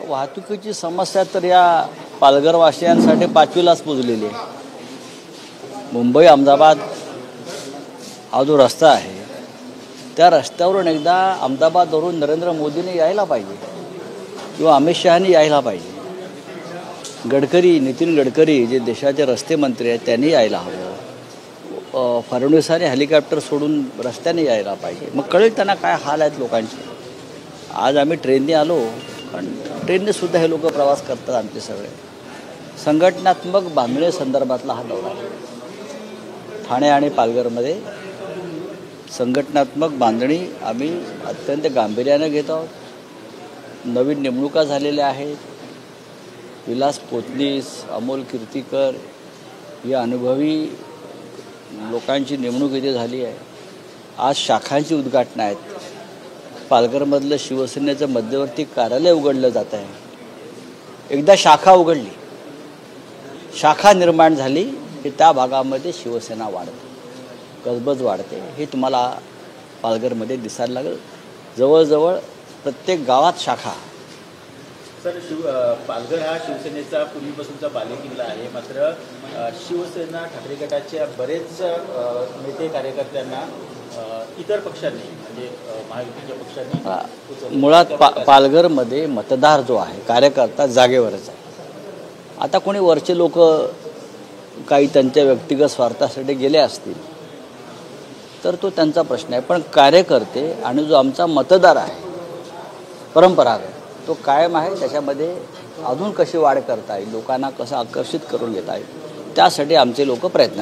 वाहतुकीची समस्या तर या पालघरवासियांसाठी पाचवीलाच पुजलेली आहे। मुंबई अहमदाबाद हा जो रस्ता आहे त्या रस्त्यावरून एकदा अहमदाबादवरून नरेंद्र मोदींनी यायला पाहिजे किंवा अमित शहानी यायला पाहिजे। नितीन गडकरी जे देशाचे रस्ते मंत्री आहेत त्यांनी यायला हवं। फडणवीसांनी हेलिकॉप्टर सोडून रस्त्याने यायला पाहिजे। मग कळेल त्यांना काय हाल आहेत लोकांचे। आज आम्ही ट्रेनने आलो, पण ट्रेनने सुद्धा हे लोक प्रवास करतात आमचे सगळे। संघटनात्मक बांधणी संदर्भातला हा दौरा आहे। ठाणे आणि पालघरमध्ये संघटनात्मक बांधणी आम्ही अत्यंत गांभीर्याने घेत आहोत। नवीन नेमणुका झालेल्या आहेत। विलास पोतनीस, अमोल कीर्तीकर या अनुभवी लोकांची नेमणूक इथे झाली आहे। आज शाखांची उद्घाटन आहेत। पालघरमधलं शिवसेनेचं मध्यवर्ती कार्यालय उघडलं जात आहे। एकदा शाखा उघडली, शाखा निर्माण झाली की त्या भागामध्ये शिवसेना वाढते, गजबज वाढते। हे तुम्हाला पालघरमध्ये दिसायला लागेल। जवळजवळ प्रत्येक गावात शाखा। सर, पालघर हा शिवसेनेचा पूर्वीपासूनचा बालेकिल्ला आहे। मात्र शिवसेना ठाकरे गटाच्या बरेच नेते कार्यकर्त्यांना इतर पक्षांनी म्हणजे महायुतीच्या पक्षांनी मुळात पालघरमध्ये मतदार जो आहे, कार्यकर्ता जागेवरच आहे। आता कोणी वरचे लोक काही त्यांच्या व्यक्तिगत स्वार्थासाठी गेले असतील तर तो त्यांचा प्रश्न आहे, पण कार्यकर्ते आणि जो आमचा मतदार आहे परंपरागत तो कायम आहे। त्याच्यामध्ये अजून कशी वाढ करता येईल, लोकांना कसं आकर्षित करून घेता येईल, त्यासाठी आमचे लोक प्रयत्न करतात।